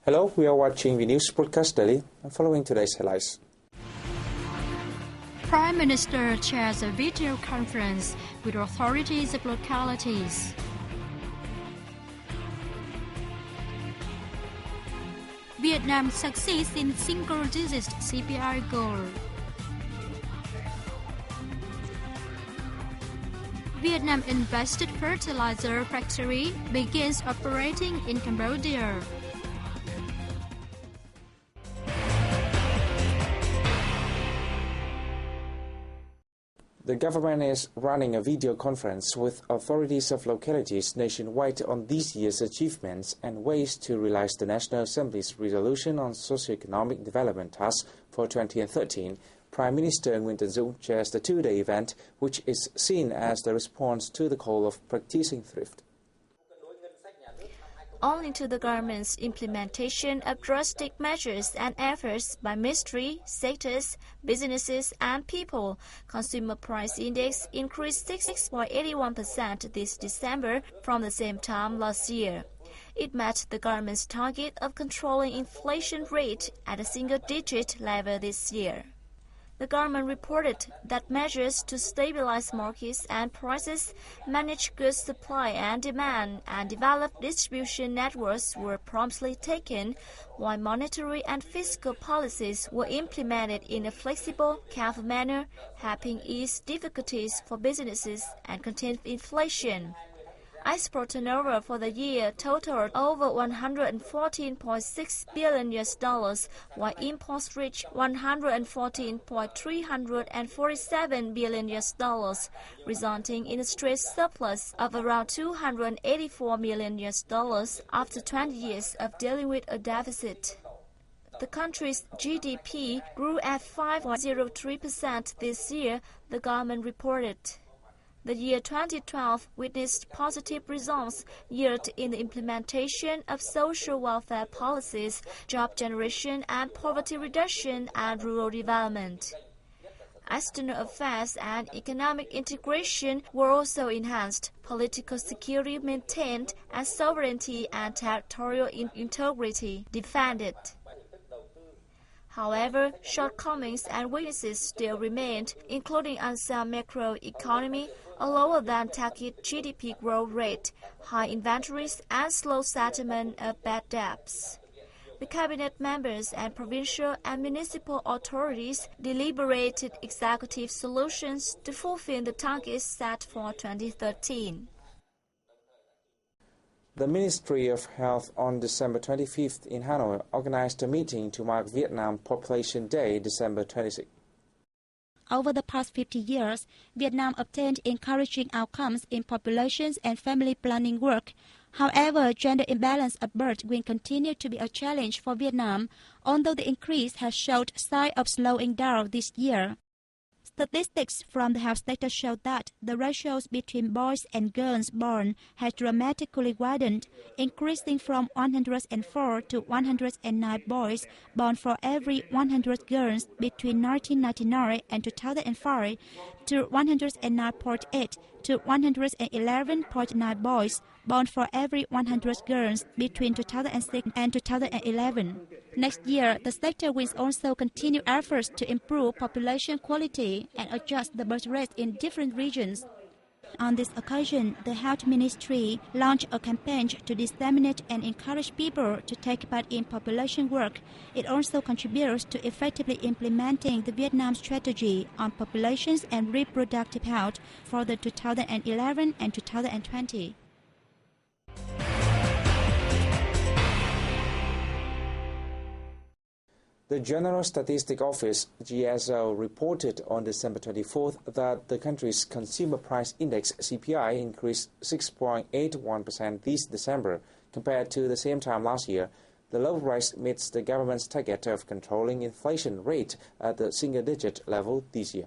Hello, we are watching the news broadcast daily and following today's headlines. Prime Minister chairs a video conference with authorities of localities. Vietnam succeeds in single-digit CPI goal. Vietnam invested fertilizer factory begins operating in Cambodia. The government is running a video conference with authorities of localities nationwide on this year's achievements and ways to realize the National Assembly's resolution on socio-economic development tasks for 2013. Prime Minister Nguyen Tân Dũng chairs the two-day event, which is seen as the response to the call of practicing thrift. Owing to the government's implementation of drastic measures and efforts by ministry, sectors, businesses and people, consumer price index increased 6.81% this December from the same time last year. It met the government's target of controlling inflation rate at a single-digit level this year. The government reported that measures to stabilize markets and prices, manage goods supply and demand, and develop distribution networks were promptly taken, while monetary and fiscal policies were implemented in a flexible, careful manner, helping ease difficulties for businesses and contain inflation. Export turnover for the year totaled over $114.6 billion, while imports reached $114.347 billion, resulting in a trade surplus of around $284 million after 20 years of dealing with a deficit. The country's GDP grew at 5.03% this year, the government reported. The year 2012 witnessed positive results yielded in the implementation of social welfare policies, job generation and poverty reduction and rural development. External affairs and economic integration were also enhanced, political security maintained, and sovereignty and territorial integrity defended. However, shortcomings and weaknesses still remained, including unsound macroeconomy, a lower than target GDP growth rate, high inventories, and slow settlement of bad debts. The cabinet members and provincial and municipal authorities deliberated executive solutions to fulfill the targets set for 2013. The Ministry of Health on December 25th in Hanoi organized a meeting to mark Vietnam Population Day, December 26th. Over the past 50 years, Vietnam obtained encouraging outcomes in populations and family planning work. However, gender imbalance of birth will continue to be a challenge for Vietnam, although the increase has showed signs of slowing down this year. Statistics from the health sector show that the ratios between boys and girls born has dramatically widened, increasing from 104 to 109 boys born for every 100 girls between 1999 and 2005 to 109.8 to 111.9 boys born for every 100 girls between 2006 and 2011. Next year, the sector will also continue efforts to improve population quality and adjust the birth rate in different regions. On this occasion, the Health Ministry launched a campaign to disseminate and encourage people to take part in population work. It also contributes to effectively implementing the Vietnam strategy on populations and reproductive health for the 2011 and 2020. The General Statistics Office, GSO, reported on December 24th that the country's Consumer Price Index, CPI, increased 6.81% this December compared to the same time last year. The low rise meets the government's target of controlling inflation rate at the single-digit level this year.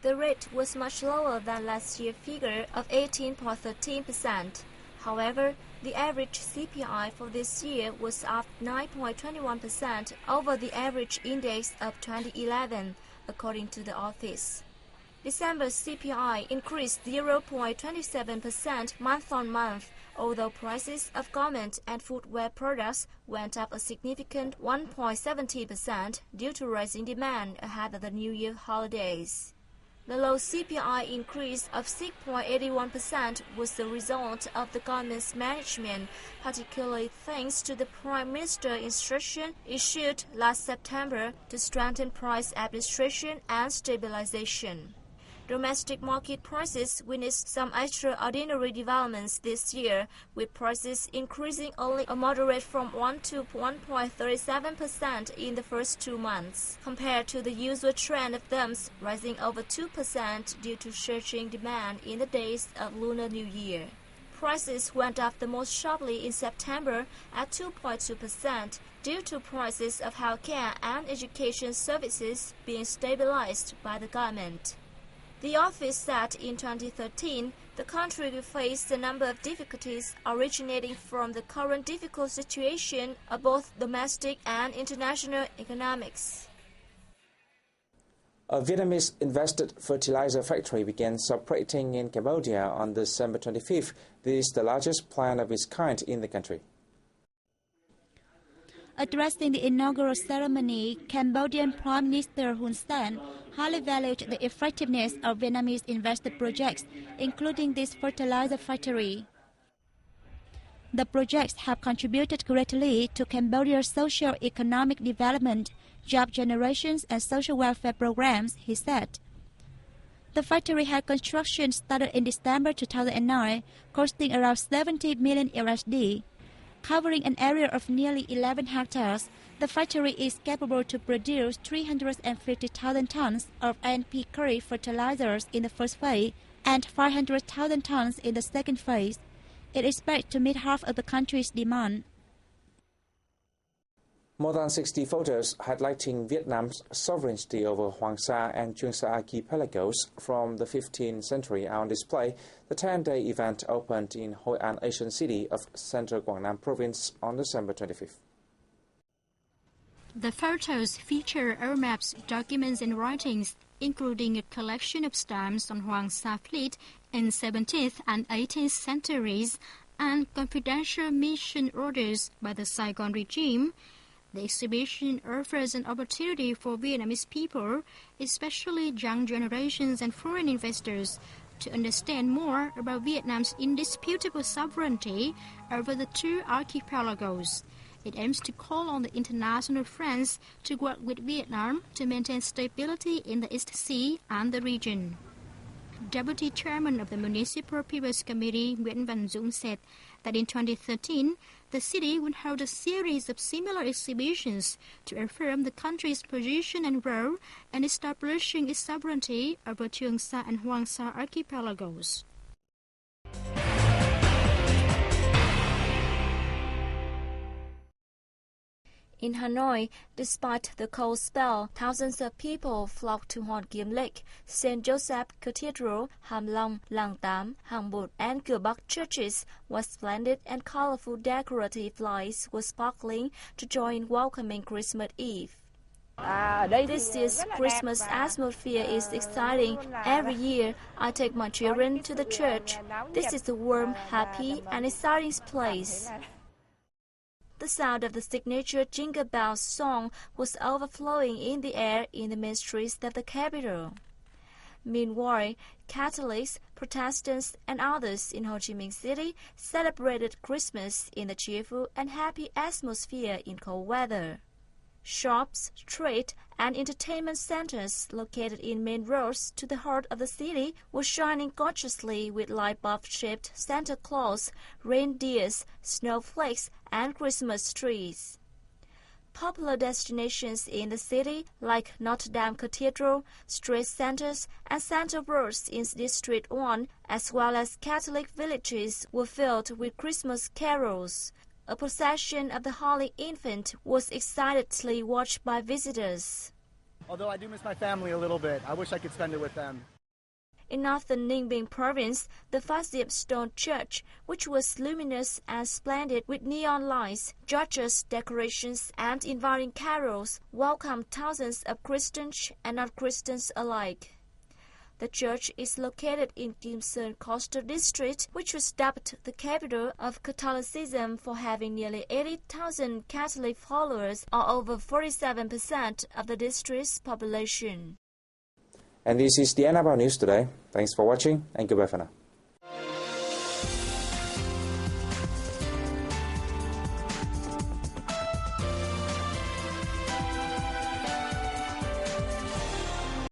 The rate was much lower than last year's figure of 18.13%. However, the average CPI for this year was up 9.21% over the average index of 2011, according to the office. December's CPI increased 0.27% month-on-month, although prices of garment and footwear products went up a significant 1.70% due to rising demand ahead of the New Year holidays. The low CPI increase of 6.81% was the result of the government's management, particularly thanks to the Prime Minister's instruction issued last September to strengthen price administration and stabilization. Domestic market prices witnessed some extraordinary developments this year, with prices increasing only a moderate from 1 to 1.37% in the first 2 months, compared to the usual trend of them rising over 2% due to surging demand in the days of Lunar New Year. Prices went up the most sharply in September at 2.2% due to prices of healthcare and education services being stabilized by the government. The office said in 2013, the country will face a number of difficulties originating from the current difficult situation of both domestic and international economics. A Vietnamese-invested fertilizer factory began operating in Cambodia on December 25th. This is the largest plant of its kind in the country. Addressing the inaugural ceremony, Cambodian Prime Minister Hun Sen highly valued the effectiveness of Vietnamese invested projects, including this fertilizer factory. The projects have contributed greatly to Cambodia's socio-economic development, job generations, and social welfare programs, he said. The factory had construction started in December 2009, costing around 70 million USD. Covering an area of nearly 11 hectares, the factory is capable to produce 350,000 tons of NPK fertilizers in the first phase and 500,000 tons in the second phase. It expects to meet half of the country's demand. More than 60 photos highlighting Vietnam's sovereignty over Hoàng Sa and Trường Sa archipelagos from the 15th century are on display. The 10-day event opened in Hoi An Asian City of Central Quảng Nam Province on December 25th. The photos feature old maps, documents and writings, including a collection of stamps on Hoàng Sa fleet in 17th and 18th centuries and confidential mission orders by the Saigon regime. The exhibition offers an opportunity for Vietnamese people, especially young generations and foreign investors, to understand more about Vietnam's indisputable sovereignty over the two archipelagos. It aims to call on the international friends to work with Vietnam to maintain stability in the East Sea and the region. Deputy Chairman of the Municipal People's Committee, Nguyễn Văn Dũng, said that in 2013, the city would hold a series of similar exhibitions to affirm the country's position and role in establishing its sovereignty over Trường Sa and Hoàng Sa archipelagos. In Hanoi, despite the cold spell, thousands of people flocked to Hòn Kiếm Lake, St. Joseph Cathedral, Ham Long, Lang Tam, Hang But, and Cửa Bắc churches, while splendid and colorful decorative lights were sparkling to join in welcoming Christmas Eve. This year's Christmas atmosphere is exciting. Every year, I take my children to the church. This is a warm, happy, and exciting place. The sound of the signature Jingle Bells song was overflowing in the air in the main streets of the capital. Meanwhile, Catholics, Protestants, and others in Ho Chi Minh City celebrated Christmas in a cheerful and happy atmosphere in cold weather. Shops, street, and entertainment centers located in main roads to the heart of the city were shining gorgeously with light bulb-shaped Santa Claus, reindeers, snowflakes, and Christmas trees. Popular destinations in the city, like Notre Dame Cathedral, street centers, and Santa Roads in District 1, as well as Catholic villages, were filled with Christmas carols. A procession of the Holy Infant was excitedly watched by visitors. Although I do miss my family a little bit, I wish I could spend it with them. In northern Ninh Bình province, the Phát Stone Church, which was luminous and splendid with neon lights, gorgeous decorations, and inviting carols, welcomed thousands of Christians and non-Christians alike. The church is located in Kim Sơn Coastal District, which was dubbed the capital of Catholicism for having nearly 80,000 Catholic followers, or over 47% of the district's population. And this is the end of our news today. Thanks for watching and goodbye for now.